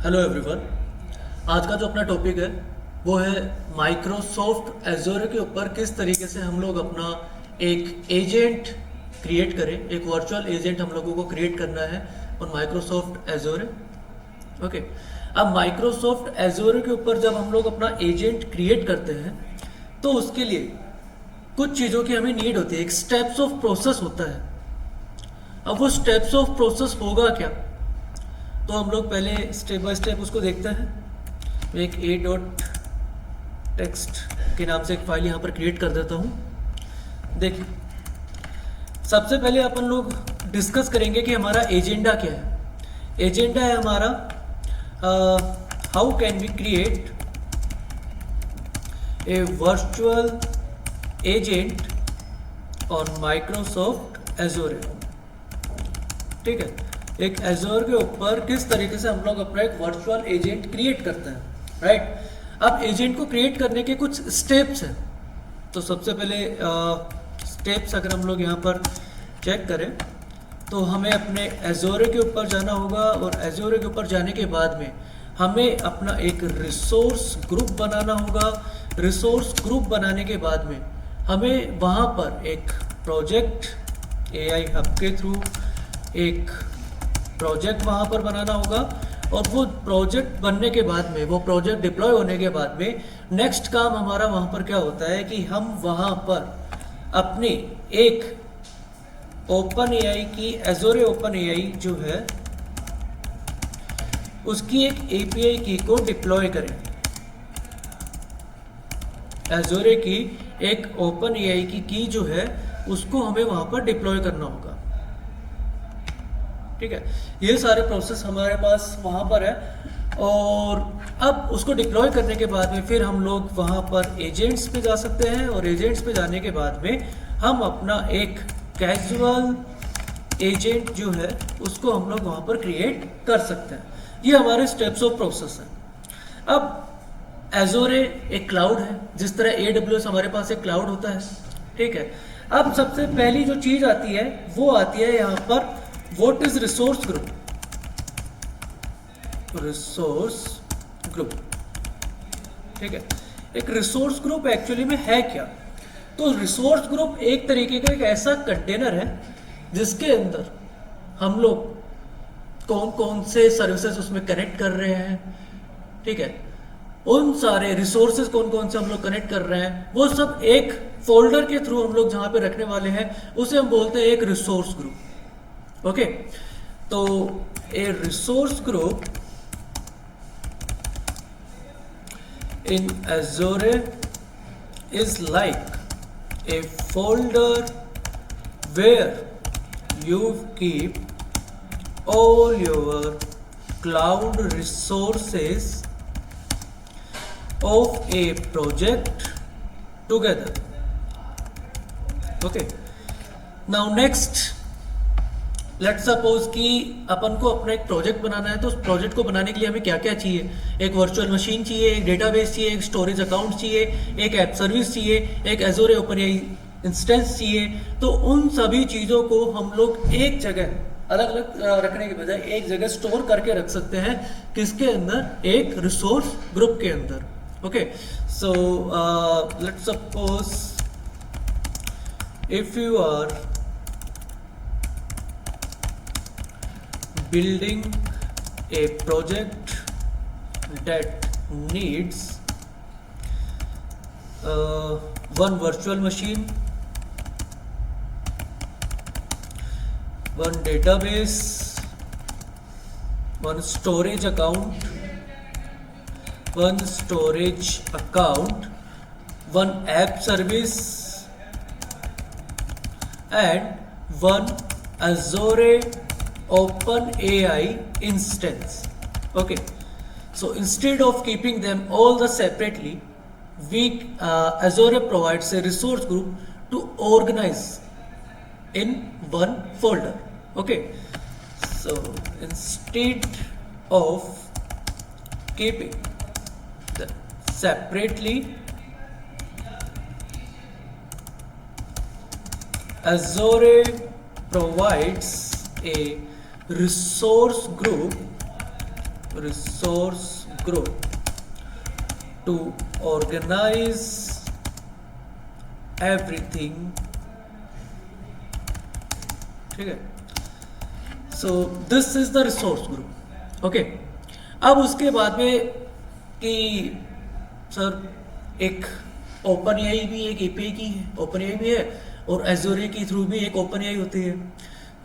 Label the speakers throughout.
Speaker 1: Hello everyone. आज का जो अपना टॉपिक है वो है माइक्रोसॉफ्ट एजोर के ऊपर किस तरीके से हम लोग अपना एक एजेंट क्रिएट करें। एक वर्चुअल एजेंट हम लोगों को क्रिएट करना है और माइक्रोसॉफ्ट एजोर। ओके, अब माइक्रोसॉफ्ट एजोर के ऊपर जब हम लोग अपना एजेंट क्रिएट करते हैं तो उसके लिए कुछ चीज़ों की हमें नीड होती है। एक स्टेप्स ऑफ प्रोसेस होता है। अब वो स्टेप्स ऑफ प्रोसेस होगा क्या, तो हम लोग पहले स्टेप बाय स्टेप उसको देखते हैं। मैं एक ए डॉट टेक्स्ट के नाम से एक फाइल यहाँ पर क्रिएट कर देता हूँ। देखिए, सबसे पहले अपन लोग डिस्कस करेंगे कि हमारा एजेंडा क्या है। एजेंडा है हमारा how can we create a virtual agent on Microsoft Azure. ठीक है, एक एजोर के ऊपर किस तरीके से हम लोग अपना एक वर्चुअल एजेंट क्रिएट करते हैं, राइट। अब एजेंट को क्रिएट करने के कुछ स्टेप्स हैं। तो सबसे पहले स्टेप्स अगर हम लोग यहाँ पर चेक करें तो हमें अपने एजोर के ऊपर जाना होगा, और एजोर के ऊपर जाने के बाद में हमें अपना एक रिसोर्स ग्रुप बनाना होगा। रिसोर्स ग्रुप बनाने के बाद में हमें वहाँ पर एक प्रोजेक्ट एआई हब के थ्रू एक प्रोजेक्ट वहाँ पर बनाना होगा, और वो प्रोजेक्ट बनने के बाद में, वो प्रोजेक्ट डिप्लॉय होने के बाद में नेक्स्ट काम हमारा वहाँ पर क्या होता है कि हम वहाँ पर अपनी एक ओपन एआई की एजोर ओपन एआई जो है उसकी एक एपीआई की को डिप्लॉय करें। एजोर की एक ओपन एआई की जो है उसको हमें वहाँ पर डिप्लॉय करना होगा। ठीक है, ये सारे प्रोसेस हमारे पास वहाँ पर है। और अब उसको डिप्लॉय करने के बाद में फिर हम लोग वहाँ पर एजेंट्स पे जा सकते हैं, और एजेंट्स पे जाने के बाद में हम अपना एक कैजुअल एजेंट जो है उसको हम लोग वहाँ पर क्रिएट कर सकते हैं। ये हमारे स्टेप्स ऑफ प्रोसेस है। अब एजोर एक क्लाउड है, जिस तरह AWS हमारे पास एक क्लाउड होता है। ठीक है, अब सबसे पहली जो चीज़ आती है वो आती है यहाँ पर What is resource group? Resource group. ठीक है, एक रिसोर्स ग्रुप एक्चुअली में है क्या? तो रिसोर्स ग्रुप एक तरीके का एक ऐसा कंटेनर है जिसके अंदर हम लोग कौन कौन से सर्विसेज उसमें कनेक्ट कर रहे हैं। ठीक है, उन सारे रिसोर्सेज कौन कौन से हम लोग कनेक्ट कर रहे हैं वो सब एक फोल्डर के थ्रू हम लोग जहां पे रखने वाले हैं उसे हम बोलते हैं एक रिसोर्स ग्रुप। ओके, तो a resource group in Azure is like a folder where you keep all your cloud resources of a project together. Okay, now next let's suppose कि अपन को अपना एक प्रोजेक्ट बनाना है। तो उस प्रोजेक्ट को बनाने के लिए हमें क्या क्या चाहिए? एक वर्चुअल मशीन चाहिए, एक डेटाबेस चाहिए, एक स्टोरेज अकाउंट चाहिए, एक ऐप सर्विस चाहिए, एक एजोर ओपन एआई इंस्टेंस चाहिए। तो उन सभी चीज़ों को हम लोग एक जगह अलग अलग रखने के बजाय एक जगह स्टोर करके रख सकते हैं। किसके अंदर? एक रिसोर्स ग्रुप के अंदर। Okay, so let's suppose if you are building a project that needs one virtual machine, one database, one storage account, one app service, and one Azure Open AI instance. Okay, so instead of keeping them all the separately, we Azure provides a resource group to organize in one folder. Okay, so instead of keeping them separately, Azure provides a resource group resource group to organize everything, ठीक है। So this is the resource group, okay. अब उसके बाद में कि sir एक open AI भी एक एपीआई की है, ओपन एआई भी है और एजोरे के थ्रू भी एक ओपन एआई होती है।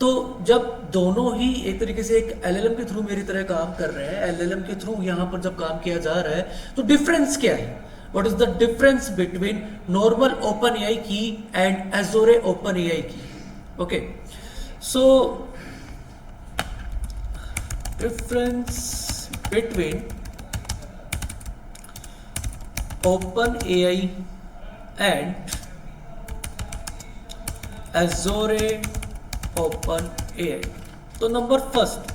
Speaker 1: तो जब दोनों ही एक तरीके से एक एलएलएम के थ्रू मेरी तरह काम कर रहे हैं, एलएलएम के थ्रू यहाँ पर जब काम किया जा रहा है तो डिफरेंस क्या है? What is the difference between normal OpenAI की एंड एजोरे ओपन एआई की? Okay, so difference between OpenAI and Azure OpenAI. तो नंबर फर्स्ट,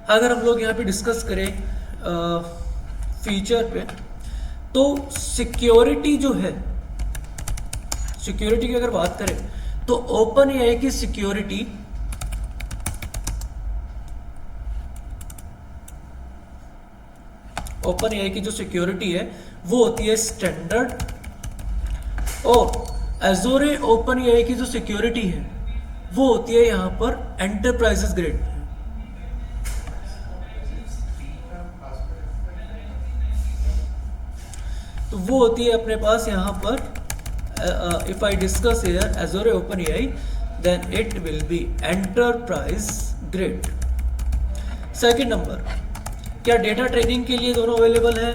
Speaker 1: अगर हम लोग यहाँ पे डिस्कस करें फीचर पे, तो सिक्योरिटी जो है, सिक्योरिटी की अगर बात करें तो ओपन एआई की सिक्योरिटी ओपन एआई की जो सिक्योरिटी है वो होती है स्टैंडर्ड, और एजोरे ओपन एआई की जो सिक्योरिटी है वो होती है यहां पर एंटरप्राइजेस ग्रेड। तो वो होती है अपने पास यहां पर, if I discuss here Azure OpenAI then it will be enterprise grade. Second number, क्या डेटा ट्रेनिंग के लिए दोनों अवेलेबल है?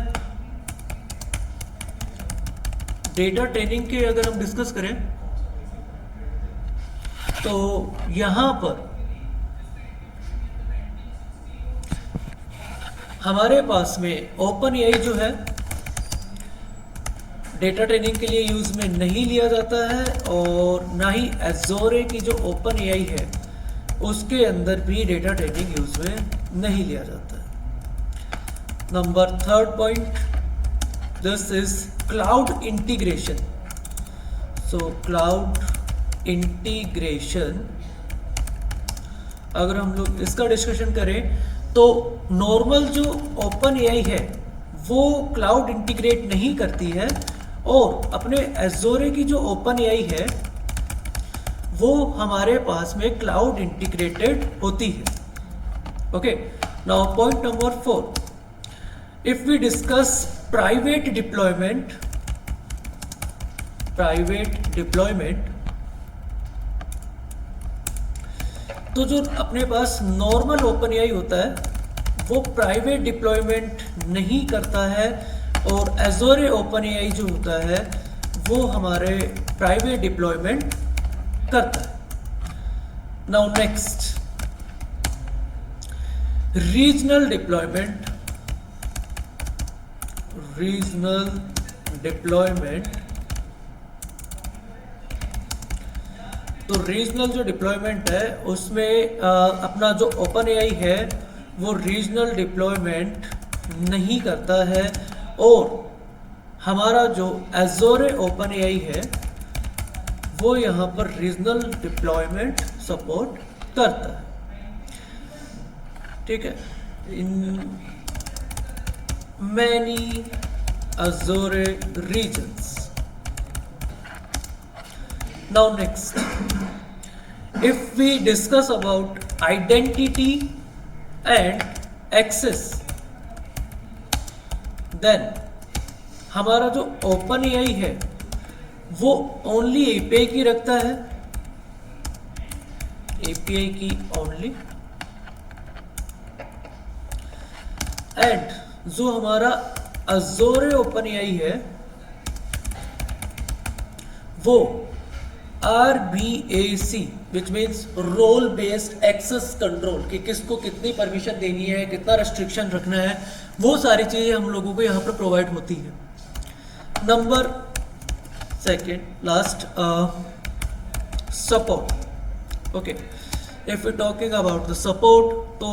Speaker 1: डेटा ट्रेनिंग के अगर हम डिस्कस करें तो यहां पर हमारे पास में ओपन एआई जो है डेटा ट्रेनिंग के लिए यूज में नहीं लिया जाता है, और ना ही एजोरे की जो ओपन एआई है उसके अंदर भी डेटा ट्रेनिंग यूज में नहीं लिया जाता है। Number third point, this is cloud integration. So cloud integration अगर हम लोग इसका डिस्कशन करें तो नॉर्मल जो ओपन एआई है वो क्लाउड इंटीग्रेट नहीं करती है, और अपने एजोरे की जो ओपन एआई है वो हमारे पास में क्लाउड इंटीग्रेटेड होती है। Okay, now point number 4, if we discuss private deployment, तो जो अपने पास नॉर्मल ओपन एआई होता है वो प्राइवेट डिप्लॉयमेंट नहीं करता है, और एजोरे ओपन एआई जो होता है वो हमारे प्राइवेट डिप्लॉयमेंट करता है। Now next, regional deployment. तो रीजनल जो डिप्लॉयमेंट है उसमें अपना जो ओपन एआई है वो रीजनल डिप्लॉयमेंट नहीं करता है, और हमारा जो एजोरे ओपन एआई है वो यहाँ पर रीजनल डिप्लॉयमेंट सपोर्ट करता है। ठीक है, इन many Azure regions. Now next, if we discuss about identity and access, then हमारा जो ओपन एआई है वो ओनली एपीआई की रखता है, एपीआई की ओनली, एंड जो हमारा अज़ोरे ओपन एआई है वो RBAC which means role based access control, कि किसको कितनी परमिशन देनी है, कितना रेस्ट्रिक्शन रखना है, वो सारी चीजें हम लोगों को यहाँ पर प्रोवाइड होती है। Number second last, support. Okay, if you talking about the support, तो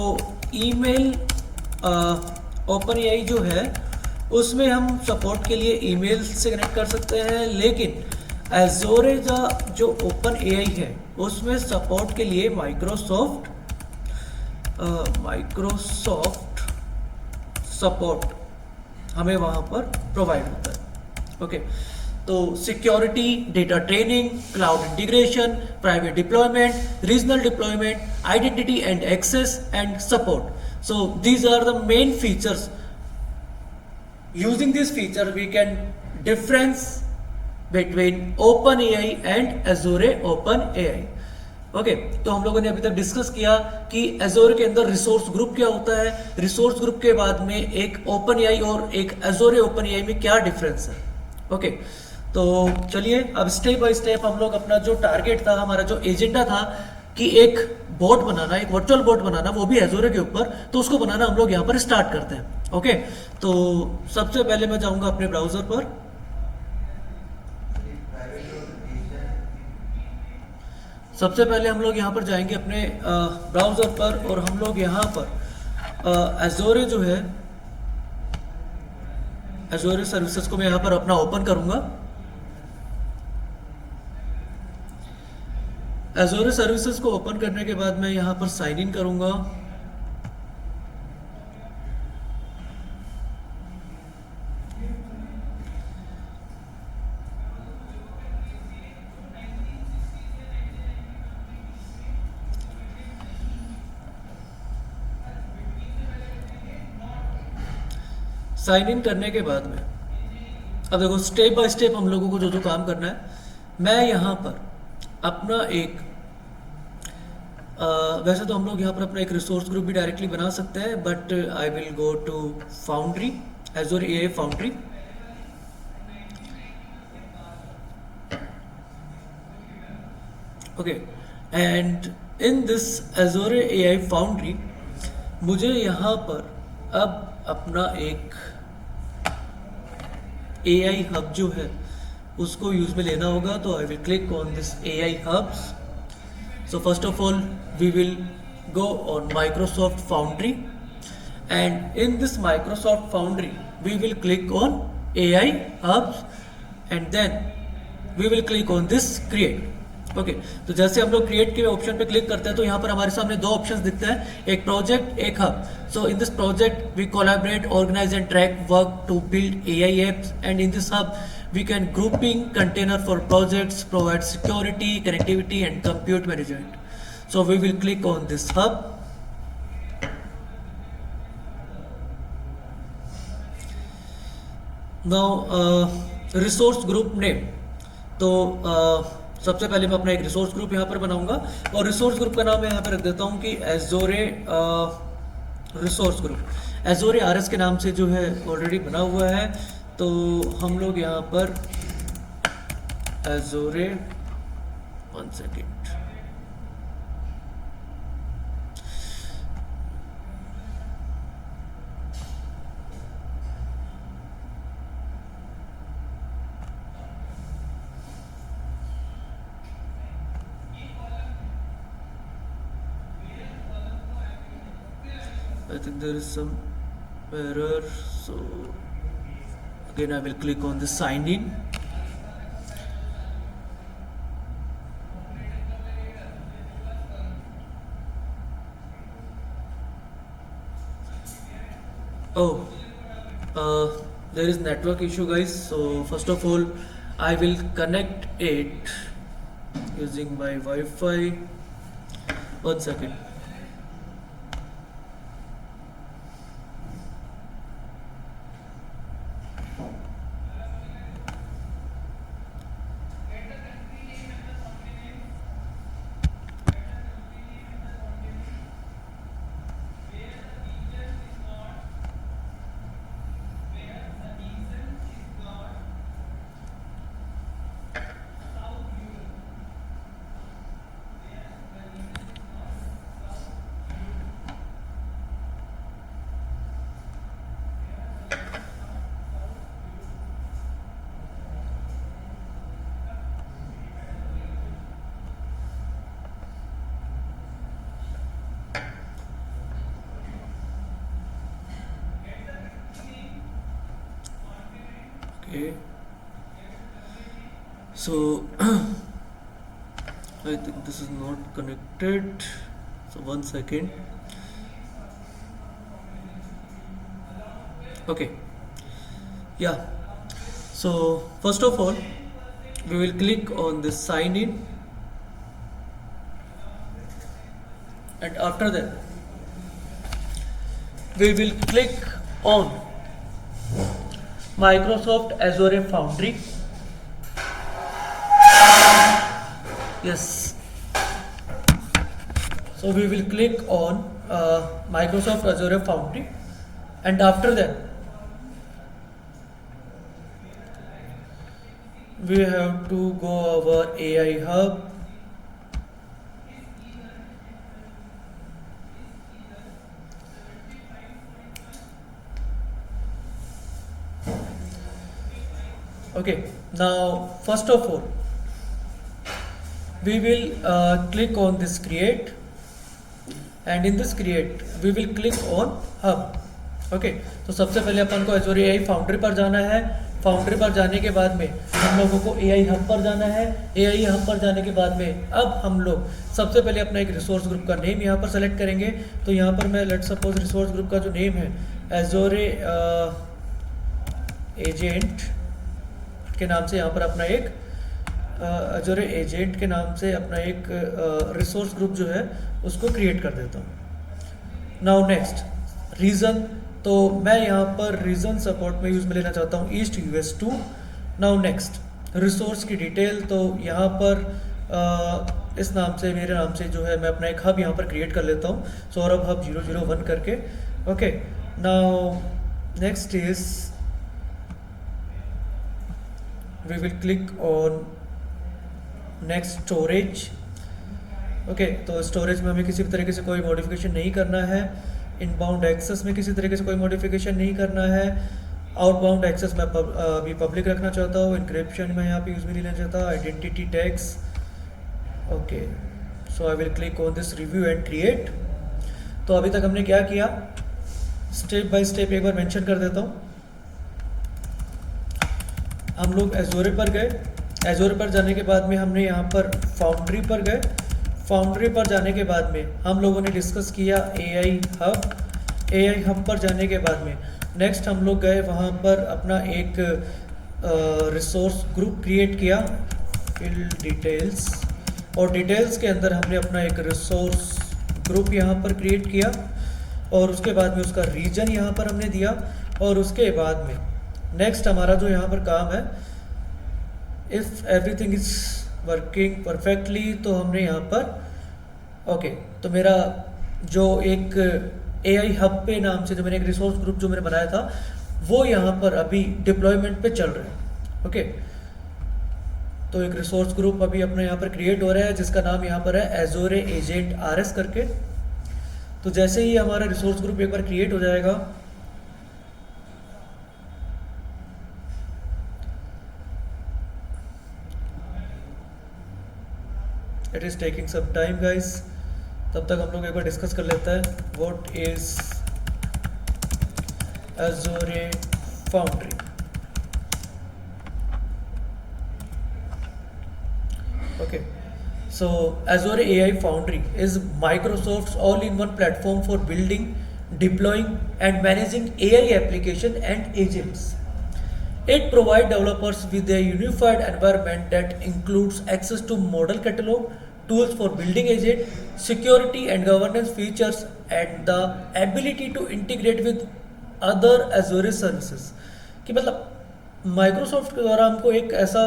Speaker 1: ईमेल ओपन एआई जो है उसमें हम सपोर्ट के लिए ईमेल से कनेक्ट कर सकते हैं, लेकिन एज़ोरे जो ओपन एआई है उसमें सपोर्ट के लिए माइक्रोसॉफ्ट माइक्रोसॉफ्ट सपोर्ट हमें वहाँ पर प्रोवाइड होता है। ओके, तो security, data training, cloud integration, private deployment, regional deployment, identity and access and support. So these are the main features. Using this feature we can difference between OpenAI and Azure OpenAI. Okay, तो हम लोगों ने अभी तक discuss किया कि Azure के अंदर रिसोर्स ग्रुप क्या होता है, रिसोर्स ग्रुप के बाद में एक OpenAI और एक Azure OpenAI में क्या डिफरेंस है. ओके, तो चलिए अब स्टेप बाय स्टेप हम लोग अपना जो टारगेट था, हमारा जो एजेंडा था कि एक बोट बनाना, एक वर्चुअल बोट बनाना, वो भी Azure के ऊपर, तो उसको बनाना हम लोग यहाँ पर स्टार्ट करते हैं. ओके, तो सबसे पहले मैं जाऊंगा अपने ब्राउजर पर. सबसे पहले हम लोग यहाँ पर जाएंगे अपने ब्राउजर पर और हम लोग यहाँ पर Azure जो है, Azure सर्विसेज को मैं यहाँ पर अपना ओपन करूंगा. Azure सर्विसेज को ओपन करने के बाद मैं यहाँ पर साइन इन करूंगा. साइन इन करने के बाद में अब देखो स्टेप बाय स्टेप हम लोगों को जो जो काम करना है, मैं यहाँ पर अपना एक वैसे तो हम लोग यहाँ पर अपना एक रिसोर्स ग्रुप भी डायरेक्टली बना सकते हैं, but I will go to foundry, Azure AI foundry. Okay, and in this Azure AI foundry मुझे यहाँ पर अब अपना एक AI हब जो है उसको यूज में लेना होगा. तो I will click on this AI hubs. So first of all we will go on Microsoft Foundry, and in this Microsoft Foundry we will click on AI hubs and then we will click on this create. Okay, तो जैसे हम लोग create के option पे click करते हैं तो यहाँ पर हमारे सामने दो ऑप्शंस दिखते हैं, एक प्रोजेक्ट, एक hub. So in this project we collaborate, organise and track work to build AI apps, and in this hub we can grouping container for projects, provide security, connectivity and compute management. So we will click on this hub. Now resource group name. तो सबसे पहले मैं अपना एक resource group यहाँ पर बनाऊंगा और रिसोर्स ग्रुप का नाम मैं यहाँ पर रख देता हूँ कि Azure resource group. Azure RS के नाम से जो है ऑलरेडी बना हुआ है. तो हम लोग यहाँ पर Azure, 1 second, I think there is some error, so again I will click on the sign in. Oh, there is network issue guys, so first of all I will connect it using my Wi-Fi. 1 second. Okay, so I think this is not connected, so 1 second. Okay, yeah. So first of all, we will click on this sign in, and after that we will click on Microsoft Azure Foundry. Yes, so we will click on Microsoft Azure Foundry, and after that we have to go over AI Hub. Okay, now first of all we will click on this create, and in this create we will click on hub. Okay, तो सबसे पहले अपन को Azure AI foundry पर जाना है। Foundry पर जाने के बाद में हम लोगों को AI हब पर जाना है। AI हब पर जाने के बाद में अब हम लोग सबसे पहले अपना एक रिसोर्स ग्रुप का नेम यहाँ पर सेलेक्ट करेंगे। तो यहाँ पर मैं लेट सपोज रिसोर्स ग्रुप का जो नेम है Azure एजेंट के नाम से यहाँ पर अपना एक Azure एजेंट के नाम से अपना एक रिसोर्स ग्रुप जो है उसको क्रिएट कर देता हूँ। नाउ नेक्स्ट रीजन, तो मैं यहाँ पर रीजन सपोर्ट में यूज़ में लेना चाहता हूँ east US 2। Now next resource की डिटेल, तो यहाँ पर इस नाम से मेरे नाम से जो है मैं अपना एक हब यहाँ पर क्रिएट कर लेता हूँ, सौरभ हब 001 करके। Okay, now next is we will click on next storage. Okay, तो स्टोरेज में हमें किसी भी तरीके से कोई मॉडिफिकेशन नहीं करना है। इनबाउंड एक्सेस में किसी तरीके से कोई मॉडिफिकेशन नहीं करना है। आउटबाउंड एक्सेस मैं अभी पब्लिक रखना चाहता हूँ। इंक्रिप्शन में यहाँ पे यूज में लेना चाहता हूँ। Identity tags. Okay, so I will click on this review and create. तो अभी तक हमने क्या किया, स्टेप बाय स्टेप एक बार मेंशन कर देता हूँ। हम लोग एजोरे पर गए। एजोरे पर जाने के बाद में हमने यहाँ पर फाउंड्री पर गए। फाउंड्री पर जाने के बाद में हम लोगों ने डिस्कस किया AI हब। AI हब पर जाने के बाद में नेक्स्ट हम लोग गए वहाँ पर अपना एक रिसोर्स ग्रुप क्रिएट किया, फिल डिटेल्स, और डिटेल्स के अंदर हमने अपना एक रिसोर्स ग्रुप यहाँ पर क्रिएट किया, और उसके बाद में उसका रीजन यहाँ पर हमने दिया। और उसके बाद में नेक्स्ट हमारा जो यहाँ पर काम है, if everything is working perfectly, तो हमने यहाँ पर ओके, तो मेरा जो एक AI हब पे नाम से जो मैंने एक रिसोर्स ग्रुप जो मैंने बनाया था वो यहाँ पर अभी डिप्लॉयमेंट पे चल रहा है। ओके, तो एक रिसोर्स ग्रुप अभी अपने यहाँ पर क्रिएट हो रहा है जिसका नाम यहाँ पर है Azure एजेंट RS करके। तो जैसे ही हमारा रिसोर्स ग्रुप एक बार क्रिएट हो जाएगा, it is taking some time guys, तब तक हम लोग एक बार डिस्कस कर लेते हैं what is Azure Foundry। Okay, so Azure AI Foundry is Microsoft's all-in-one platform for building, deploying and managing AI application and agents. It provides developers with a unified environment that includes access to model catalog, tools for building agent, security and governance features, and the ability to integrate with other Azure services। कि मतलब Microsoft के द्वारा हमको एक ऐसा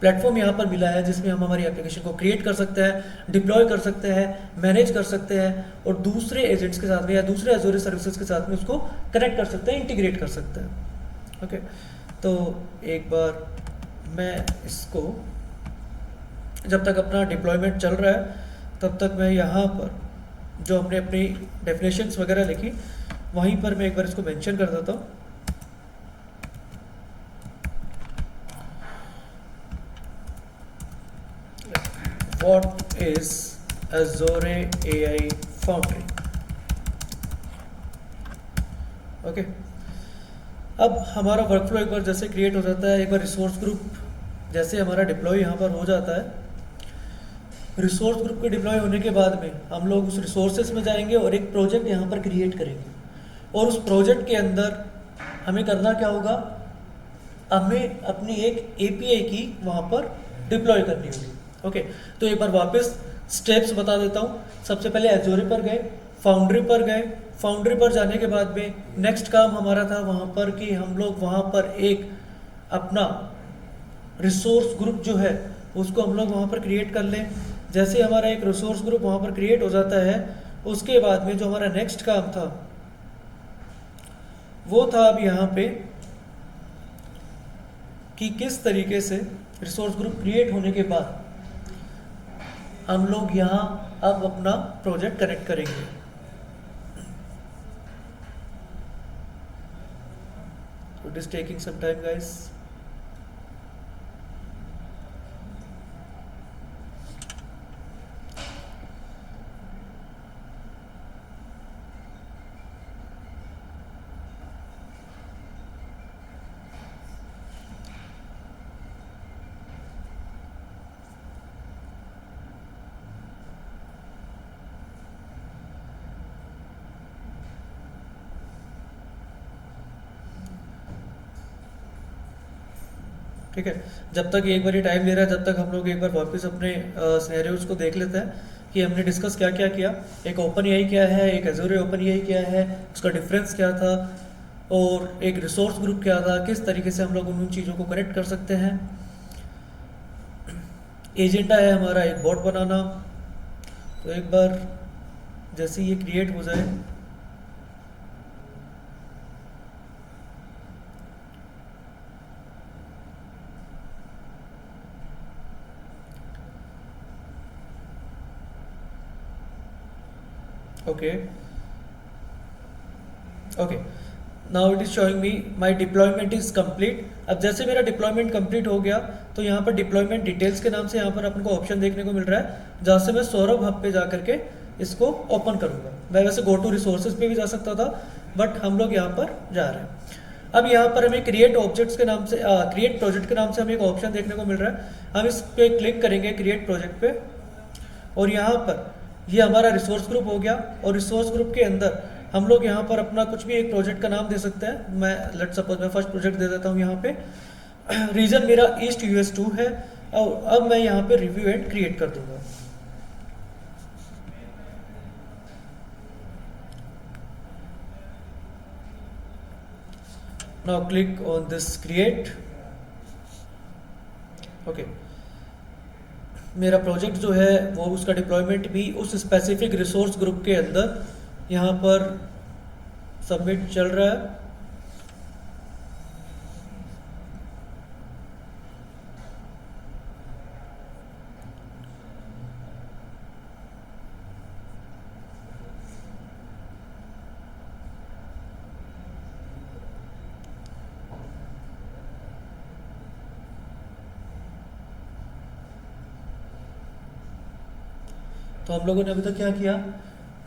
Speaker 1: platform यहाँ पर मिला है जिसमें हम हमारी एप्लीकेशन को क्रिएट कर सकते हैं, डिप्लॉय कर सकते हैं, मैनेज कर सकते हैं, और दूसरे एजेंट्स के साथ में या दूसरे Azure सर्विसेज के साथ में उसको कनेक्ट कर सकते हैं, इंटीग्रेट कर सकते हैं। ओके, तो एक बार मैं इसको, जब तक अपना डिप्लॉयमेंट चल रहा है तब तक मैं यहाँ पर जो हमने अपनी डेफिनेशंस वगैरह लिखी वहीं पर मैं एक बार इसको मेंशन कर देता हूँ। What is Azure AI Foundry? Okay, अब हमारा वर्कफ्लो एक बार जैसे क्रिएट हो जाता है, एक बार रिसोर्स ग्रुप जैसे हमारा डिप्लॉय यहाँ पर हो जाता है, रिसोर्स ग्रुप के डिप्लॉय होने के बाद में हम लोग उस रिसोर्सेस में जाएंगे और एक प्रोजेक्ट यहाँ पर क्रिएट करेंगे, और उस प्रोजेक्ट के अंदर हमें करना क्या होगा, हमें अपनी एक एपीआई की वहाँ पर डिप्लॉय करनी होगी। ओके, तो एक बार वापस स्टेप्स बता देता हूँ। सबसे पहले एजोरे पर गए, फाउंड्री पर गए, फाउंड्री पर जाने के बाद में नेक्स्ट काम हमारा था वहाँ पर कि हम लोग वहाँ पर एक अपना रिसोर्स ग्रुप जो है उसको हम लोग वहाँ पर क्रिएट कर लें। जैसे हमारा एक रिसोर्स ग्रुप वहाँ पर क्रिएट हो जाता है, उसके बाद में जो हमारा नेक्स्ट काम था वो था अब यहाँ पे कि किस तरीके से रिसोर्स ग्रुप क्रिएट होने के बाद हम लोग यहाँ अब अपना प्रोजेक्ट कनेक्ट करेंगे। It is taking some time guys. ठीक है, जब तक एक बार ये टाइम ले रहा है, जब तक हम लोग एक बार वापस अपने सिनेरियोज को देख लेते हैं कि हमने डिस्कस क्या क्या किया। एक ओपन एआई क्या है, एक एजोरे ओपन एआई क्या है, उसका डिफरेंस क्या था, और एक रिसोर्स ग्रुप क्या था, किस तरीके से हम लोग उन चीज़ों को कनेक्ट कर सकते हैं। एजेंडा है हमारा एक बॉट बनाना। तो एक बार जैसे ये क्रिएट हो जाए, okay okay, now it is showing me my deployment is complete. अब जैसे मेरा डिप्लॉयमेंट कंप्लीट हो गया तो यहाँ पर डिप्लॉयमेंट डिटेल्स के नाम से यहाँ पर अपन को ऑप्शन देखने को मिल रहा है, जहाँ से मैं सौरभ हब पे जा करके इसको ओपन करूँगा। मैं वैसे गो टू रिसोर्सेज पे भी जा सकता था, बट हम लोग यहाँ पर जा रहे हैं। अब यहाँ पर हमें क्रिएट ऑब्जेक्ट्स के नाम से क्रिएट प्रोजेक्ट के नाम से हमें एक ऑप्शन देखने को मिल रहा है। हम इस पर क्लिक करेंगे क्रिएट प्रोजेक्ट पे, और यहाँ पर ये हमारा रिसोर्स ग्रुप हो गया। और रिसोर्स ग्रुप के अंदर हम लोग यहाँ पर अपना कुछ भी एक प्रोजेक्ट का नाम दे सकते हैं। मैं लेट सपोज मैं फर्स्ट प्रोजेक्ट दे देता हूँ यहाँ पे। रीजन मेरा ईस्ट यूएस 2 है, और अब मैं यहाँ पे रिव्यू एंड क्रिएट कर दूंगा। Now click on this create. Okay, मेरा प्रोजेक्ट जो है वो उसका डिप्लॉयमेंट भी उस स्पेसिफिक रिसोर्स ग्रुप के अंदर यहाँ पर सबमिट चल रहा है। तो हम लोगों ने अभी तक क्या किया,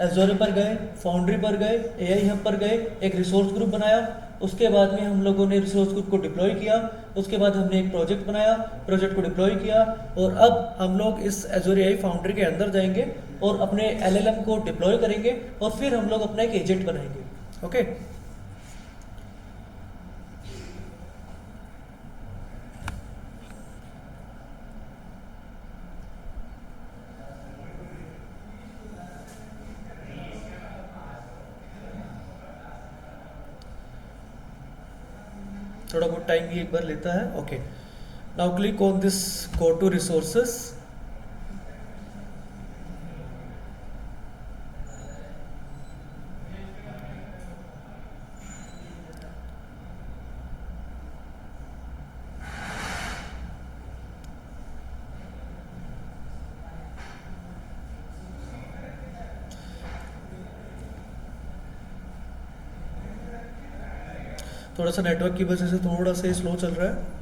Speaker 1: एजोरे पर गए, फाउंड्री पर गए, एआई हब पर गए, एक रिसोर्स ग्रुप बनाया, उसके बाद में हम लोगों ने रिसोर्स ग्रुप को डिप्लॉय किया, उसके बाद हमने एक प्रोजेक्ट बनाया, प्रोजेक्ट को डिप्लॉय किया, और अब हम लोग इस एजोरे एआई फाउंड्री के अंदर जाएंगे और अपने एलएलएम को डिप्लॉय करेंगे, और फिर हम लोग अपना एक एजेंट बनाएंगे। ओके, थोड़ा बहुत टाइम भी एक बार लेता है। Okay, now click on this go to resources. थोड़ा सा नेटवर्क की वजह से थोड़ा सा स्लो चल रहा है।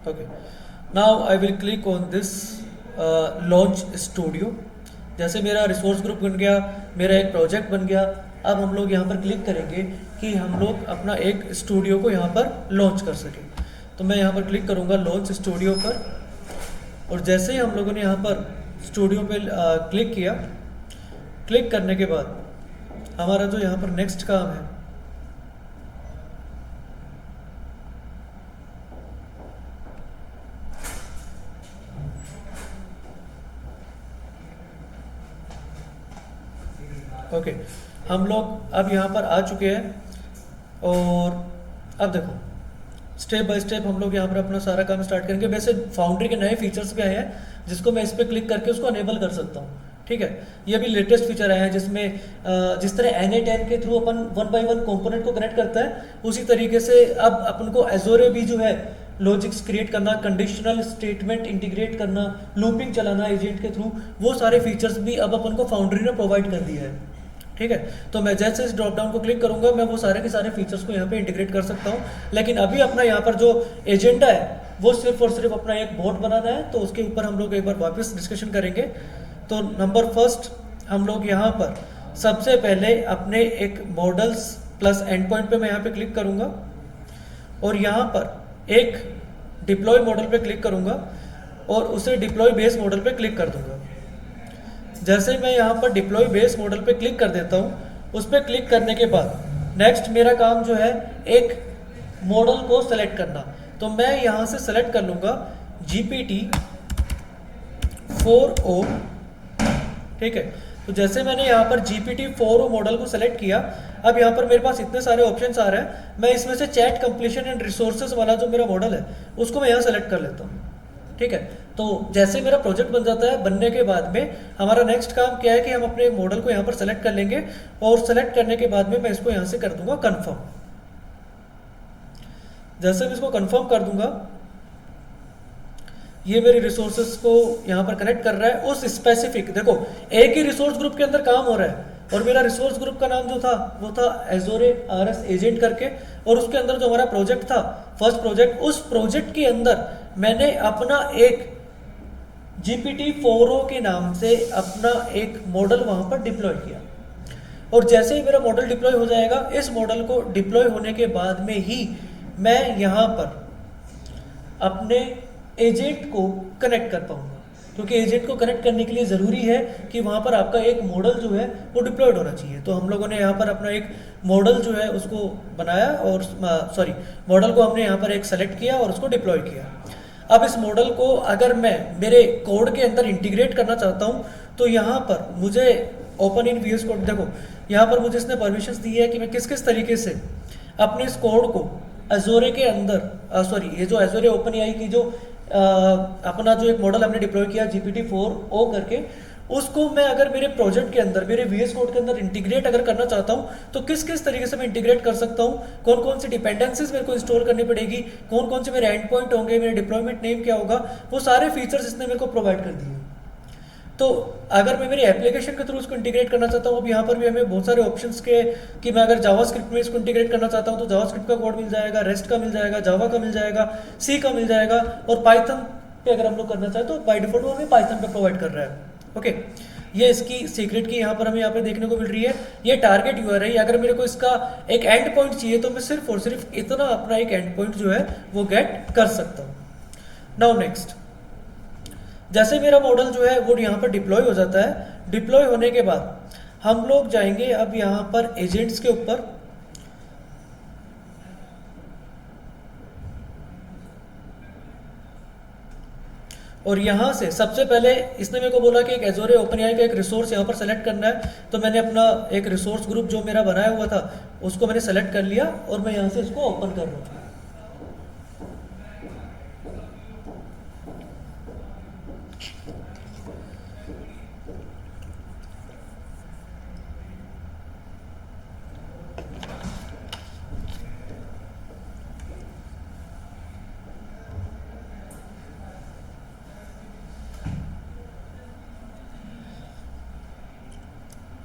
Speaker 1: Okay, now I will click on this launch studio. जैसे मेरा रिसोर्स ग्रुप बन गया, मेरा एक प्रोजेक्ट बन गया। अब हम लोग यहाँ पर क्लिक करेंगे कि हम लोग अपना एक स्टूडियो को यहाँ पर लॉन्च कर सकें। तो मैं यहाँ पर क्लिक करूँगा लॉन्च स्टूडियो पर, और जैसे ही हम लोगों ने यहाँ पर स्टूडियो पे क्लिक किया, क्लिक करने के बाद हमारा जो यहाँ पर नेक्स्ट काम है, ओके, हम लोग अब यहाँ पर आ चुके हैं। और अब देखो स्टेप बाय स्टेप हम लोग यहाँ पर अपना सारा काम स्टार्ट करेंगे। वैसे फाउंड्री के नए फीचर्स भी आए हैं जिसको मैं इस पर क्लिक करके उसको अनेबल कर सकता हूँ। ठीक है, ये भी लेटेस्ट फीचर आया है जिसमें जिस तरह Na10 के थ्रू अपन 1 बाय 1 कंपोनेंट को कनेक्ट करता है, उसी तरीके से अब अपन को एजोरे भी जो है लॉजिक्स क्रिएट करना, कंडीशनल स्टेटमेंट इंटीग्रेट करना, लूपिंग चलाना एजेंट के थ्रू, वो सारे फीचर्स भी अब अपन को फाउंड्री ने प्रोवाइड कर दिया है। ठीक है, तो मैं जैसे इस ड्रॉप डाउन को क्लिक करूंगा मैं वो सारे के सारे फीचर्स को यहाँ पे इंटीग्रेट कर सकता हूँ। लेकिन अभी अपना यहाँ पर जो एजेंडा है वो सिर्फ और सिर्फ अपना एक बोट बनाना है, तो उसके ऊपर हम लोग एक बार वापस डिस्कशन करेंगे। तो नंबर फर्स्ट हम लोग यहाँ पर सबसे पहले अपने एक मॉडल्स प्लस एंड पॉइंट पे मैं यहाँ पे क्लिक करूँगा और यहाँ पर एक डिप्लॉय मॉडल पे क्लिक करूँगा और उसे डिप्लॉय बेस मॉडल पे क्लिक कर दूंगा। जैसे मैं यहाँ पर डिप्लॉय बेस मॉडल पे क्लिक कर देता हूँ, उस पर क्लिक करने के बाद नेक्स्ट मेरा काम जो है एक मॉडल को सेलेक्ट करना। तो मैं यहाँ से सेलेक्ट कर लूँगा GPT-4o। ठीक है, तो जैसे मैंने यहाँ पर GPT-4o मॉडल को सेलेक्ट किया, अब यहाँ पर मेरे पास इतने सारे ऑप्शंस आ रहे हैं। मैं इसमें से चैट कंप्लीशन एंड रिसोर्सेज वाला जो मेरा मॉडल है उसको मैं यहाँ सेलेक्ट कर लेता हूँ। ठीक है, तो जैसे मेरा प्रोजेक्ट बन जाता है, बनने के बाद में हमारा नेक्स्ट काम क्या है कि हम अपने मॉडल को यहाँ पर सेलेक्ट कर लेंगे और सेलेक्ट करने के बाद में मैं इसको यहाँ से कर दूंगा कंफर्म। जैसे मैं इसको कंफर्म कर दूंगा, ये मेरे रिसोर्सेज को यहाँ पर कनेक्ट कर रहा है उस स्पेसिफिक, देखो एक ही रिसोर्स ग्रुप के अंदर काम हो रहा है और मेरा रिसोर्स ग्रुप का नाम जो था वो था एजोरे RS एजेंट करके, और उसके अंदर जो हमारा प्रोजेक्ट था फर्स्ट प्रोजेक्ट, उस प्रोजेक्ट के अंदर मैंने अपना एक GPT-4o के नाम से अपना एक मॉडल वहां पर डिप्लॉय किया। और जैसे ही मेरा मॉडल डिप्लॉय हो जाएगा, इस मॉडल को डिप्लॉय होने के बाद में ही मैं यहाँ पर अपने एजेंट को कनेक्ट कर पाऊंगा, क्योंकि एजेंट को कनेक्ट करने के लिए ज़रूरी है कि वहाँ पर आपका एक मॉडल जो है वो डिप्लॉयड होना चाहिए। तो हम लोगों ने यहाँ पर अपना एक मॉडल जो है उसको बनाया और मॉडल को हमने यहाँ पर एक सेलेक्ट किया और उसको डिप्लॉय किया। अब इस मॉडल को अगर मैं मेरे कोड के अंदर इंटीग्रेट करना चाहता हूँ तो यहाँ पर मुझे ओपन इन VS कोड, देखो यहाँ पर मुझे इसने परमिशंस दी है कि मैं किस किस तरीके से अपने इस कोड को एजोरे के अंदर ये जो एजोरे ओपन AI की जो अपना जो एक मॉडल हमने डिप्लॉय किया GPT-4o करके, उसको मैं अगर मेरे प्रोजेक्ट के अंदर मेरे VS कोड के अंदर इंटीग्रेट अगर करना चाहता हूँ तो किस किस तरीके से मैं इंटीग्रेट कर सकता हूँ, कौन कौन सी डिपेंडेंसीज मेरे को इंस्टॉल करनी पड़ेगी, कौन कौन से मेरे एंड पॉइंट होंगे, मेरे डिप्लॉयमेंट नेम क्या होगा, वो सारे फीचर्स इसने मेरे को प्रोवाइड कर दिए। तो अगर मैं मेरी एप्लीकेशन के थ्रू उसको इंटीग्रेट करना चाहता हूँ, अब यहाँ पर भी हमें बहुत सारे ऑप्शंस के कि मैं अगर जावास्क्रिप्ट में इसको इंटीग्रेट करना चाहता हूँ तो जावास्क्रिप्ट का कोड मिल जाएगा, रेस्ट का मिल जाएगा, जावा का मिल जाएगा, सी का मिल जाएगा, और पाइथन पे अगर हम लोग करना चाहें तो बाय डिफॉल्ट वो हमें पाइथन पे प्रोवाइड कर रहा है। ओके, ये इसकी सीक्रेट की यहाँ पर हमें यहाँ पे देखने को मिल रही है। ये टारगेट URI, अगर मेरे को इसका एक एंड पॉइंट चाहिए तो मैं सिर्फ और सिर्फ इतना अपना एक एंड पॉइंट जो है वो गेट कर सकता हूँ। नाउ नेक्स्ट, जैसे मेरा मॉडल जो है वो यहाँ पर डिप्लॉय हो जाता है, डिप्लॉय होने के बाद हम लोग जाएंगे अब यहाँ पर एजेंट्स के ऊपर, और यहाँ से सबसे पहले इसने मेरे को बोला कि एक एजोरे ओपन AI का एक रिसोर्स यहाँ पर सेलेक्ट करना है। तो मैंने अपना एक रिसोर्स ग्रुप जो मेरा बनाया हुआ था उसको मैंने सेलेक्ट कर लिया और मैं यहाँ से इसको ओपन कर रहा हूँ।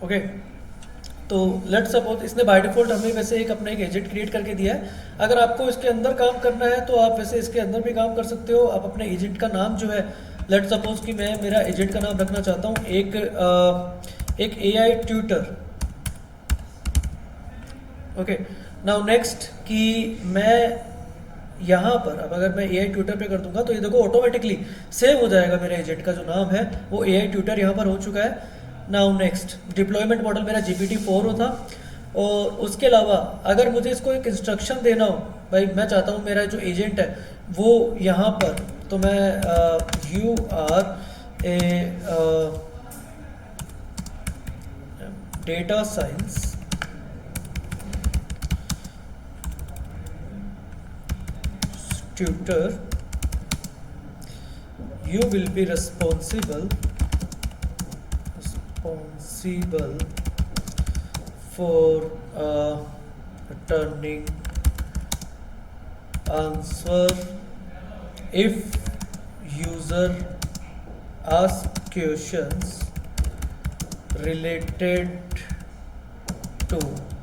Speaker 1: ओके, तो लेट्स सपोज इसने बाय डिफॉल्ट हमें वैसे एक अपना एक एजेंट क्रिएट करके दिया है। अगर आपको इसके अंदर काम करना है तो आप वैसे इसके अंदर भी काम कर सकते हो। आप अपने एजेंट का नाम जो है, लेट्स सपोज कि मैं मेरा एजेंट का नाम रखना चाहता हूँ एक AI tutor. Okay, now next कि मैं यहाँ पर अब अगर मैं एआई ट्यूटर पे कर दूंगा तो ये देखो ऑटोमेटिकली सेव हो जाएगा। मेरे एजेंट का जो नाम है वो एआई ट्यूटर यहाँ पर हो चुका है। नाउ नेक्स्ट डिप्लॉयमेंट मॉडल मेरा GPT-4 था। और उसके अलावा अगर मुझे इसको एक इंस्ट्रक्शन देना हो, भाई मैं चाहता हूँ मेरा जो एजेंट है वो यहाँ पर, तो मैं you are a data science tutor, you will be responsible for returning answer if user asks questions related to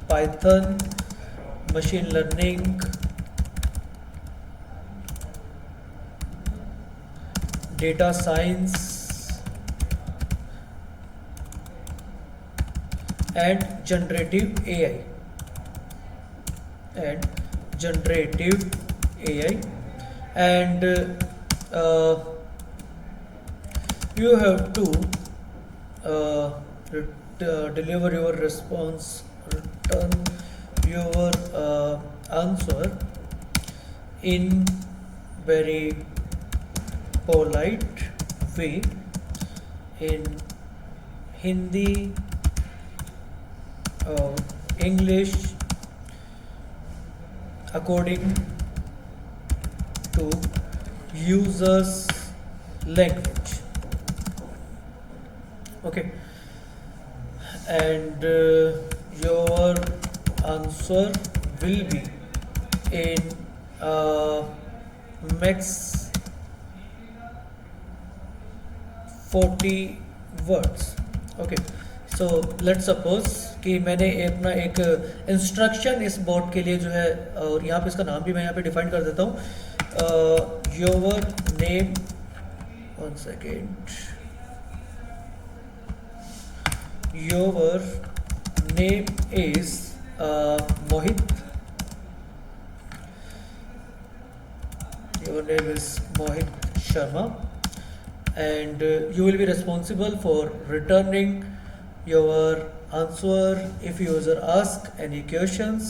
Speaker 1: Python, machine learning, data science and generative AI and you have to deliver your response, return your answer in very polite way in Hindi or English according to user's language. Okay, and your answer will be in max 40 words. Okay, so let's suppose कि मैंने अपना एक instruction इस bot के लिए जो है, और यहाँ पे इसका नाम भी मैं यहाँ पे डिफाइन कर देता हूँ। Your name, one second, your name is Mohit, your name is Mohit Sharma, and you will be responsible for returning your answer if user ask any questions.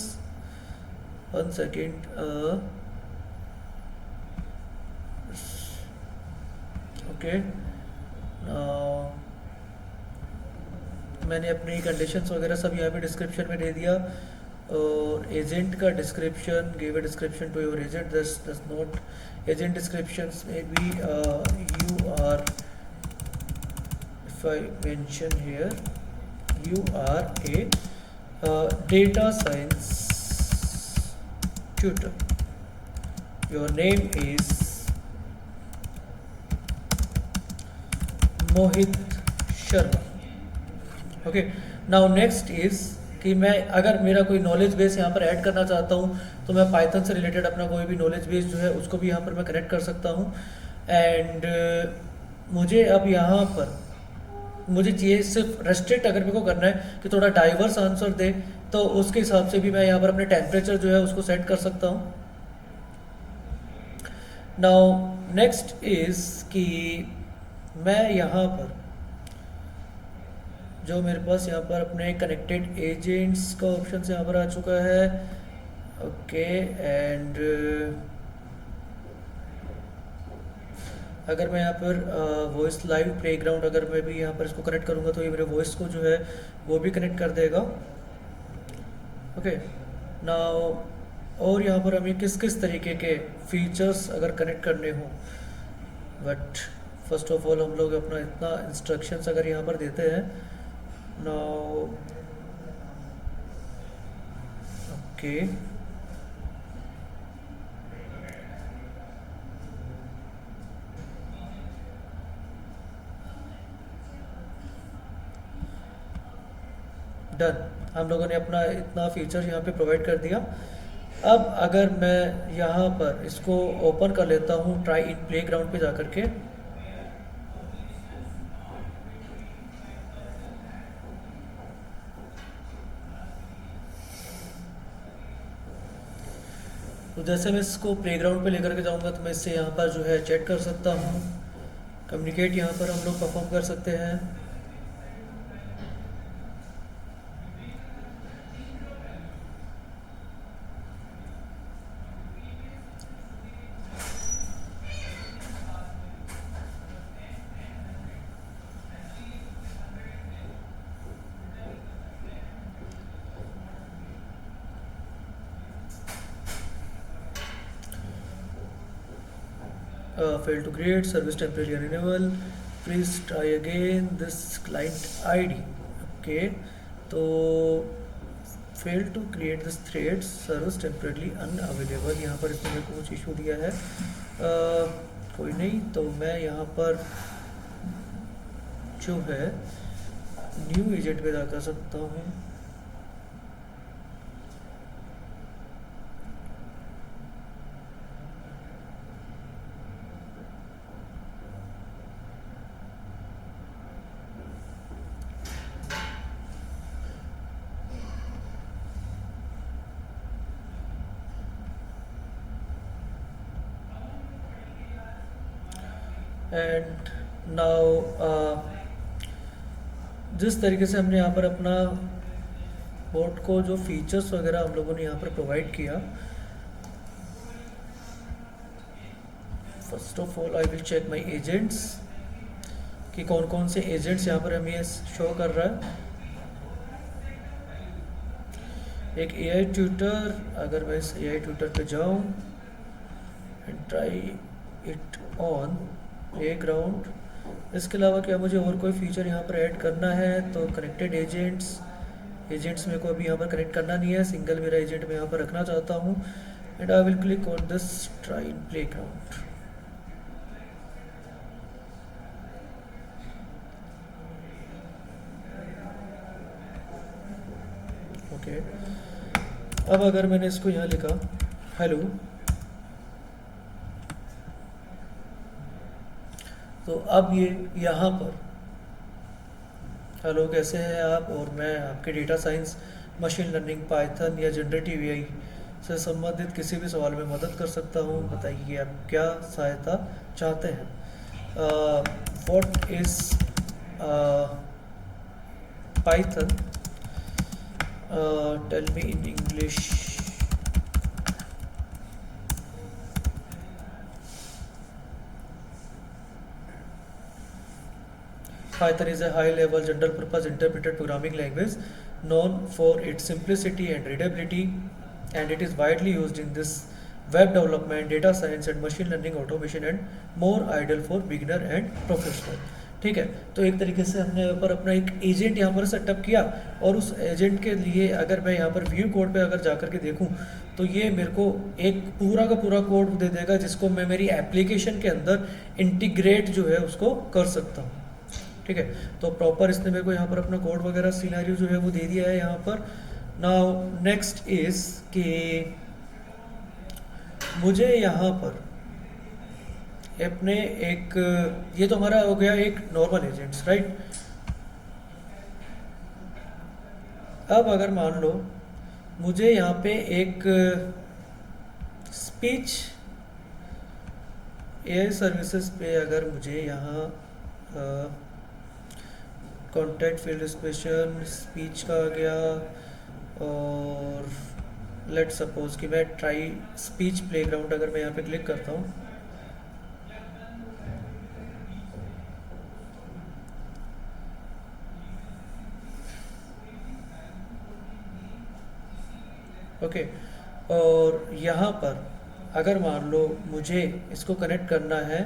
Speaker 1: One second, okay, now मैंने अपनी कंडीशंस वगैरह सब यहाँ पे description में दे दिया। और agent का description, give a description to your agent, does not agent descriptions may be you are, if I mention here, you are a data science tutor, your name is Mohit Sharma. Okay, now next is कि मैं अगर मेरा कोई knowledge base यहाँ पर add करना चाहता हूँ तो मैं पाइथन से रिलेटेड अपना कोई भी नॉलेज बेस जो है उसको भी यहाँ पर मैं कनेक्ट कर सकता हूँ। एंड मुझे अब यहाँ पर मुझे चाहिए सिर्फ रेस्ट्रिक्ट, अगर मेरे को करना है कि थोड़ा डाइवर्स आंसर दे तो उसके हिसाब से भी मैं यहाँ पर अपने टेम्परेचर जो है उसको सेट कर सकता हूँ। नाउ नेक्स्ट इज कि मैं यहाँ पर जो मेरे पास यहाँ पर अपने कनेक्टेड एजेंट्स का ऑप्शन यहाँ पर आ चुका है। ओके, एंड अगर मैं यहाँ पर वॉइस लाइव प्लेग्राउंड अगर मैं भी यहाँ पर इसको कनेक्ट करूँगा तो ये मेरे वॉइस को जो है वो भी कनेक्ट कर देगा। ओके, नाउ और यहाँ पर हमें किस किस तरीके के फीचर्स अगर कनेक्ट करने हो, बट फर्स्ट ऑफ ऑल हम लोग अपना इतना इंस्ट्रक्शंस अगर यहाँ पर देते हैं। नाउ ओके, डन, हम लोगों ने अपना इतना फीचर यहाँ पे प्रोवाइड कर दिया। अब अगर मैं यहाँ पर इसको ओपन कर लेता हूँ ट्राई इन प्लेग्राउंड पे जा कर के, तो जैसे मैं इसको प्लेग्राउंड पे लेकर के जाऊँगा तो मैं इससे यहाँ पर जो है चैट कर सकता हूँ, कम्युनिकेट यहाँ पर हम लोग परफॉर्म कर सकते हैं। Failed to create service temporarily unavailable, please try again this client ID। Okay, तो fail to create this thread service temporarily unavailable, यहाँ पर इसने मेरे को कुछ इशू दिया है। कोई नहीं, तो मैं यहाँ पर जो है न्यू एजेंट पे जा कर सकता हूँ। एंड नाउ जिस तरीके से हमने यहाँ पर अपना बोट को जो फीचर्स वगैरह हम लोगों ने यहाँ पर प्रोवाइड किया, first of all I will check my agents कि कौन कौन से एजेंट्स यहाँ पर हमें शो कर रहा है। एक AI ट्यूटर, अगर मैं इस AI ट्यूटर पे जाऊँ and try it on playground, इसके अलावा क्या मुझे और कोई फीचर यहाँ पर ऐड करना है? तो कनेक्टेड एजेंट्स मेरे को अभी यहाँ पर कनेक्ट करना नहीं है, सिंगल मेरा एजेंट मैं यहाँ पर रखना चाहता हूँ। And I will click on this try in playground. Okay, अब अगर मैंने इसको यहाँ लिखा हेलो, तो अब ये यहाँ पर हेलो कैसे हैं आप, और मैं आपके data science, machine learning, Python या जनरेटिव AI से संबंधित किसी भी सवाल में मदद कर सकता हूँ। बताइए आप क्या सहायता चाहते हैं। What is Python, tell me in English. Python is a high-level general-purpose interpreted programming language known for its simplicity and readability, and it is widely used in this web development, data science, and machine learning, automation, and more ideal for beginner and professional। ठीक है, तो एक तरीके से हमने यहाँ पर अपना एक एजेंट यहाँ पर सेटअप किया, और उस एजेंट के लिए अगर मैं यहाँ पर व्यू कोड पे अगर जा कर के देखूँ तो ये मेरे को एक पूरा का पूरा कोड दे देगा जिसको मैं मेरी एप्लीकेशन के अंदर इंटीग्रेट जो है उसको कर सकता हूँ। ठीक है, तो प्रॉपर इसने मेरे को यहाँ पर अपना कोड वगैरह सिनेरियो जो है वो दे दिया है यहाँ पर। नाउ नेक्स्ट इज कि मुझे यहाँ पर अपने एक, ये तो हमारा हो गया एक नॉर्मल एजेंट्स, राइट। अब अगर मान लो मुझे यहाँ पे एक स्पीच AI सर्विसेज पे अगर मुझे यहाँ कॉन्टैक्ट फील्ड स्पेशल स्पीच का आ गया, और लेट्स सपोज कि मैं ट्राई स्पीच प्लेग्राउंड अगर मैं यहाँ पे क्लिक करता हूँ, ओके, और यहाँ पर अगर मान लो मुझे इसको कनेक्ट करना है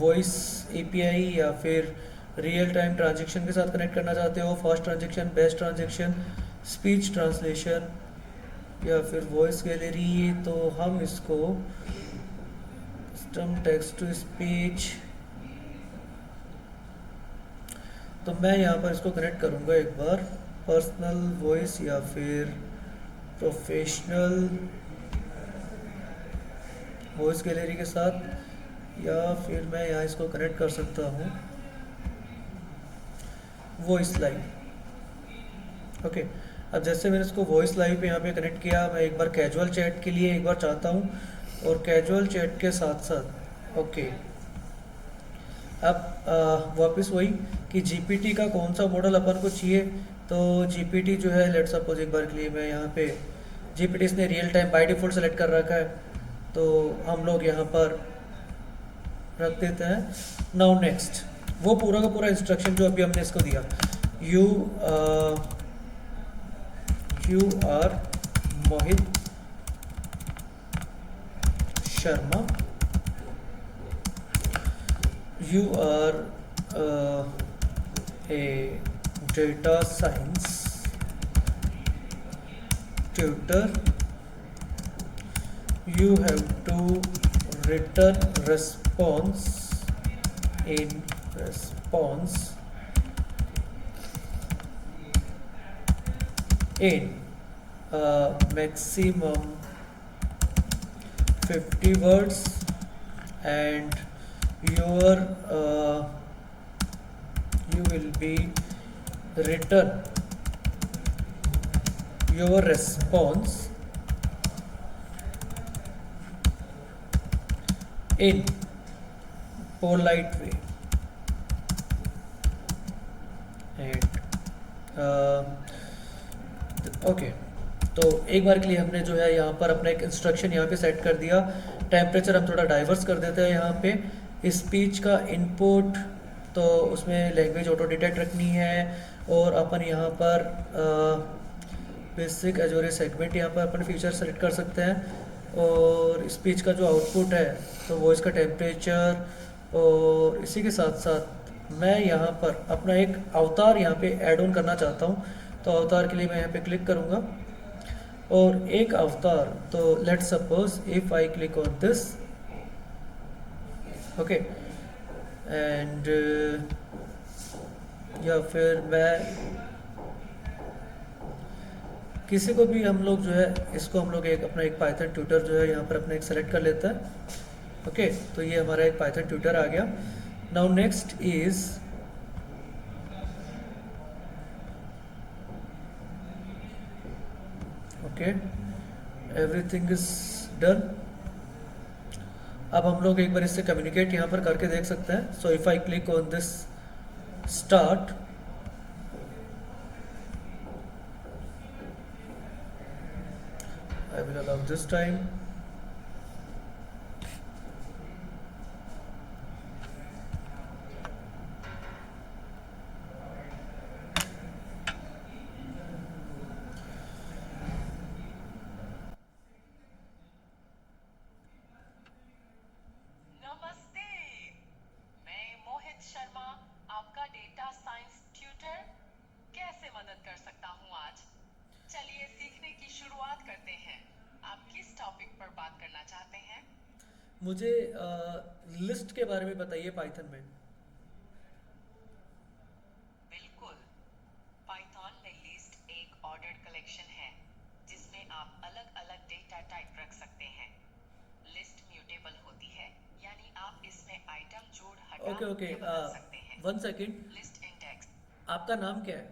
Speaker 1: वॉइस API या फिर रियल टाइम ट्रांजेक्शन के साथ कनेक्ट करना चाहते हो, fast transaction, best transaction, speech translation या फिर वॉइस गैलरी, तो हम इसको कस्टम टेक्स्ट टू स्पीच, तो मैं यहाँ पर इसको कनेक्ट करूँगा एक बार, पर्सनल वॉइस या फिर प्रोफेशनल वॉइस गैलरी के साथ, या फिर मैं यहाँ इसको कनेक्ट कर सकता हूँ वॉइस लाइव। ओके, अब जैसे मैंने इसको वॉइस लाइव पे यहाँ पे कनेक्ट किया, मैं एक बार कैजुअल चैट के लिए एक बार चाहता हूँ, और कैजुअल चैट के साथ साथ ओके, अब वापस वही कि जीपीटी का कौन सा मॉडल अपन को चाहिए। तो जीपीटी जो है, लेट्स सपोज एक बार के लिए मैं यहाँ पे जीपीटी इसने real time by default select कर रखा है, तो हम लोग यहाँ पर रख देते हैं नाउ नेक्स्ट। वो पूरा का पूरा इंस्ट्रक्शन जो अभी हमने इसको दिया, you are Mohit Sharma, you are a data science tutor, you have to return response in maximum 50 words, and your you will be return your response in polite way, and okay. तो एक बार के लिए हमने जो है यहाँ पर अपना एक इंस्ट्रक्शन यहाँ पे सेट कर दिया। टेम्परेचर हम थोड़ा डाइवर्स कर देते हैं यहाँ पे। स्पीच का इनपुट तो उसमें लैंग्वेज ऑटो डिटेक्ट रखनी है, और अपन यहाँ पर बेसिक एजोरे सेगमेंट यहाँ पर अपन फीचर सेलेक्ट कर सकते हैं। और स्पीच का जो आउटपुट है तो वॉइस का टेम्परेचर, और इसी के साथ साथ मैं यहाँ पर अपना एक अवतार यहाँ पे ऐड ऑन करना चाहता हूँ। तो अवतार के लिए मैं यहाँ पे क्लिक करूँगा, और एक अवतार, तो let's suppose if I click on this, okay, and या फिर मैं किसी को भी हम लोग जो है इसको हम लोग एक अपना एक पाइथन ट्यूटर जो है यहाँ पर अपने एक सेलेक्ट कर लेता है। ओके, तो ये हमारा एक पाइथन ट्यूटर आ गया। Now next is okay, everything is done. अब हम लोग एक बार इससे कम्युनिकेट यहाँ पर करके देख सकते हैं। So if I click on this start, I will allow this time.
Speaker 2: नमस्ते, मैं मोहित शर्मा, आपका डेटा साइंस ट्यूटर। कैसे मदद कर सकता हूँ आज? चलिए सीखने की शुरुआत करते हैं। आप किस टॉपिक पर बात करना चाहते हैं?
Speaker 1: मुझे लिस्ट के बारे में बताइए पाइथन में।
Speaker 2: बिल्कुल, पाइथन में लिस्ट एक ऑर्डर्ड कलेक्शन है जिसमें आप अलग-अलग डेटा टाइप रख सकते हैं। लिस्ट म्यूटेबल होती है, यानी आप इसमें आइटम जोड़ हटा
Speaker 1: ओके ओके,
Speaker 2: या बदल सकते हैं।
Speaker 1: 1 सेकेंड,
Speaker 2: लिस्ट इंडेक्स।
Speaker 1: आपका नाम क्या है?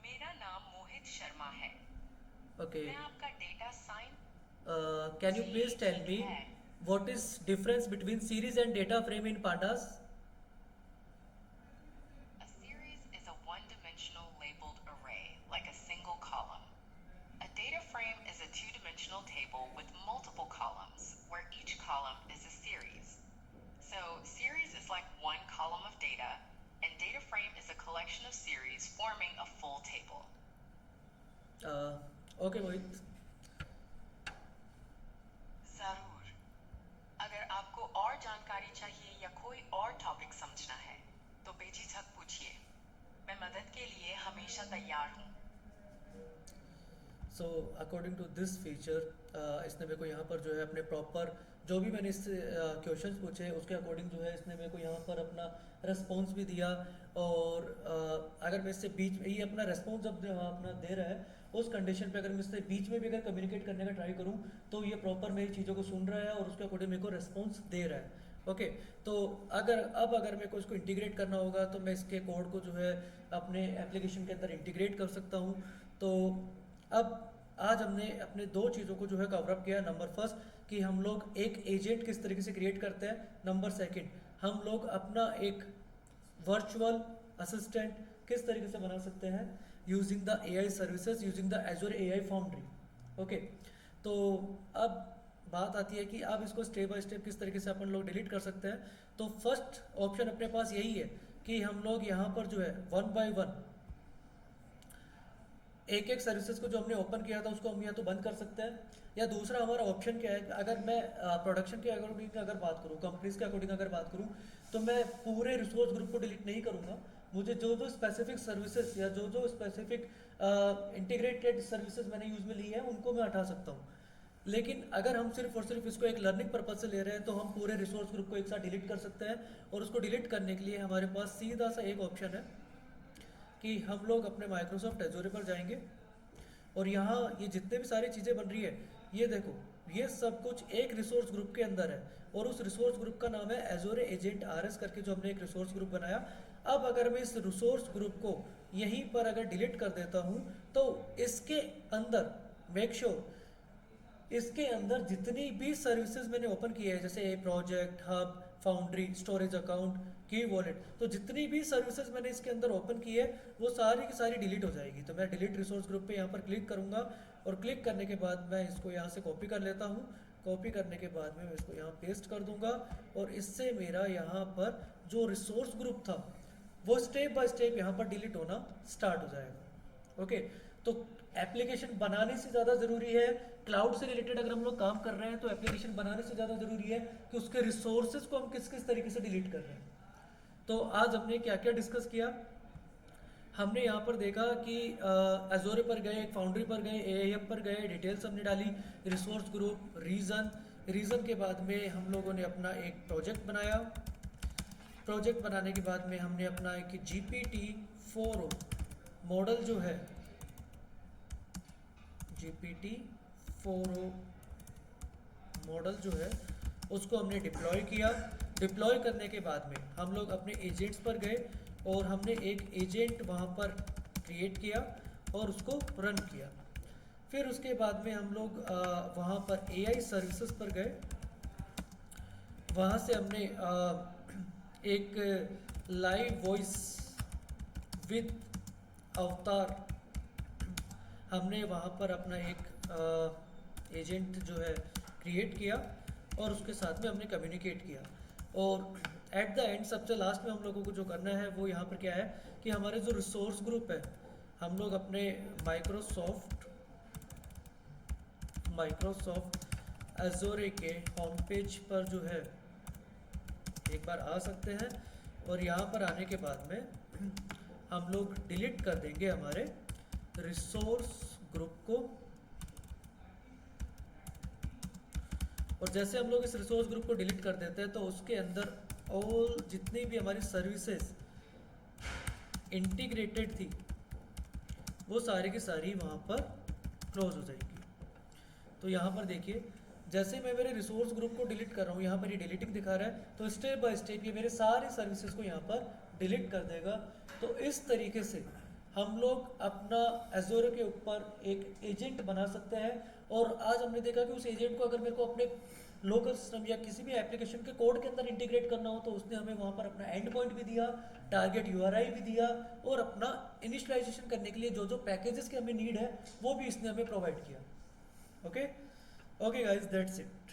Speaker 2: मेरा नाम मोहित शर्मा है।
Speaker 1: ओके,
Speaker 2: मैं आपका data science
Speaker 1: can you please tell me
Speaker 2: है।
Speaker 1: what is difference between series and data frame in pandas?
Speaker 2: A series is a one-dimensional labeled array, like a single column. A data frame is a two-dimensional table with multiple columns, where each column is a series. So, series is like one column of data, and data frame is a collection of series forming a full table.
Speaker 1: Okay Mohit,
Speaker 2: जरूर। अगर आपको और जानकारी चाहिए या कोई और topic समझना है, तो बेझिझक पूछिए। मैं मदद के लिए हमेशा तैयार हूँ।
Speaker 1: So according to this feature इसने मेरे को यहाँ पर जो है अपने प्रॉपर जो भी मैंने इस क्वेश्चंस पूछे उसके अकॉर्डिंग जो है इसने मेरे को यहाँ पर अपना रेस्पॉन्स भी दिया। और अगर मैं इससे बीच में ये अपना रेस्पॉन्स जब अपना दे रहा है उस कंडीशन पे अगर मैं इससे बीच में भी अगर कम्युनिकेट करने का ट्राई करूँ तो ये प्रॉपर मेरी चीज़ों को सुन रहा है और उसके अकॉर्डिंग मेरे को रेस्पॉन्स दे रहा है। ओके, तो अगर मेरे को इसको इंटीग्रेट करना होगा तो मैं इसके कोड को जो है अपने एप्लीकेशन के अंदर इंटीग्रेट कर सकता हूँ। तो अब आज हमने अपने दो चीज़ों को जो है कवर अप किया। नंबर फर्स्ट कि हम लोग एक एजेंट किस तरीके से क्रिएट करते हैं। नंबर सेकंड हम लोग अपना एक वर्चुअल असिस्टेंट किस तरीके से बना सकते हैं using the AI services, using the एजोर AI foundry. Okay, तो अब बात आती है कि अब इसको स्टेप बाय स्टेप किस तरीके से अपन लोग डिलीट कर सकते हैं। तो फर्स्ट ऑप्शन अपने पास यही है कि हम लोग यहाँ पर जो है वन बाय वन एक एक सर्विसेज को जो हमने ओपन किया था उसको हम या तो बंद कर सकते हैं, या दूसरा हमारा ऑप्शन क्या है, अगर मैं प्रोडक्शन के अकॉर्डिंग अगर बात करूँ, कंपनीज के अकॉर्डिंग अगर बात करूँ तो मैं पूरे रिसोर्स ग्रुप को डिलीट नहीं करूँगा। मुझे जो जो स्पेसिफिक सर्विसेज या जो जो स्पेसिफिक इंटीग्रेटेड सर्विसेज मैंने यूज में ली है उनको मैं हटा सकता हूँ। लेकिन अगर हम सिर्फ और सिर्फ इसको एक लर्निंग पर्पज से ले रहे हैं तो हम पूरे रिसोर्स ग्रुप को एक साथ डिलीट कर सकते हैं। और उसको डिलीट करने के लिए हमारे पास सीधा सा एक ऑप्शन है कि हम लोग अपने माइक्रोसॉफ्ट एजोर पर जाएंगे और यहाँ ये जितने भी सारी चीज़ें बन रही है ये देखो, ये सब कुछ एक रिसोर्स ग्रुप के अंदर है और उस रिसोर्स ग्रुप का नाम है एजोर एजेंट आरएस करके जो हमने एक रिसोर्स ग्रुप बनाया। अब अगर मैं इस रिसोर्स ग्रुप को यहीं पर अगर डिलीट कर देता हूँ तो इसके अंदर मेक श्योर इसके अंदर जितनी भी सर्विसेज मैंने ओपन की है जैसे project, hub, foundry, storage account, की वॉलेट, तो जितनी भी सर्विसेज मैंने इसके अंदर ओपन की है वो सारी की सारी डिलीट हो जाएगी। तो मैं डिलीट रिसोर्स ग्रुप पे यहाँ पर क्लिक करूँगा और क्लिक करने के बाद मैं इसको यहाँ से कॉपी कर लेता हूँ। कॉपी करने के बाद में मैं इसको यहाँ पेस्ट कर दूंगा और इससे मेरा यहाँ पर जो रिसोर्स ग्रुप था वो स्टेप बाय स्टेप यहाँ पर डिलीट होना स्टार्ट हो जाएगा। ओके, तो एप्लीकेशन बनाने से ज़्यादा ज़रूरी है, क्लाउड से रिलेटेड अगर हम लोग काम कर रहे हैं तो एप्लीकेशन बनाने से ज़्यादा ज़रूरी है कि उसके रिसोर्सेज को हम किस किस तरीके से डिलीट कर रहे हैं। तो आज हमने क्या क्या डिस्कस किया, हमने यहाँ पर देखा कि एजोरे पर गए, फाउंड्री पर गए, एआईएम पर गए, डिटेल्स हमने डाली, रिसोर्स ग्रुप, रीजन के बाद में हम लोगों ने अपना एक प्रोजेक्ट बनाया। प्रोजेक्ट बनाने के बाद में हमने अपना एक GPT-4o मॉडल जो है, GPT-4o मॉडल जो है उसको हमने डिप्लॉय किया। डिप्लॉय करने के बाद में हम लोग अपने एजेंट्स पर गए और हमने एक एजेंट वहाँ पर क्रिएट किया और उसको रन किया। फिर उसके बाद में हम लोग वहाँ पर एआई सर्विसेज पर गए, वहाँ से हमने एक लाइव वॉइस विद अवतार हमने वहाँ पर अपना एक एजेंट जो है क्रिएट किया और उसके साथ में हमने कम्युनिकेट किया। और एट द एंड सबसे लास्ट में हम लोगों को जो करना है वो यहाँ पर क्या है कि हमारे जो रिसोर्स ग्रुप है हम लोग अपने माइक्रोसॉफ्ट एजोरे के होम पेज पर जो है एक बार आ सकते हैं और यहाँ पर आने के बाद में हम लोग डिलीट कर देंगे हमारे रिसोर्स ग्रुप को। और जैसे हम लोग इस रिसोर्स ग्रुप को डिलीट कर देते हैं तो उसके अंदर ऑल जितनी भी हमारी सर्विसेज इंटीग्रेटेड थी वो सारी की सारी वहाँ पर क्लोज हो जाएगी। तो यहाँ पर देखिए जैसे मैं मेरे रिसोर्स ग्रुप को डिलीट कर रहा हूँ, यहाँ पर ये डिलीटिंग दिखा रहा है, तो स्टेप बाय स्टेप ये मेरे सारी सर्विसेज को यहाँ पर डिलीट कर देगा। तो इस तरीके से हम लोग अपना एजोर के ऊपर एक एजेंट बना सकते हैं। और आज हमने देखा कि उस एजेंट को अगर मेरे को अपने लोकल सिस्टम या किसी भी एप्लीकेशन के कोड के अंदर इंटीग्रेट करना हो तो उसने हमें वहाँ पर अपना एंड पॉइंट भी दिया, टारगेट URI भी दिया और अपना इनिशियलाइजेशन करने के लिए जो जो पैकेजेस की हमें नीड है वो भी इसने हमें प्रोवाइड किया। Okay guys, that's it.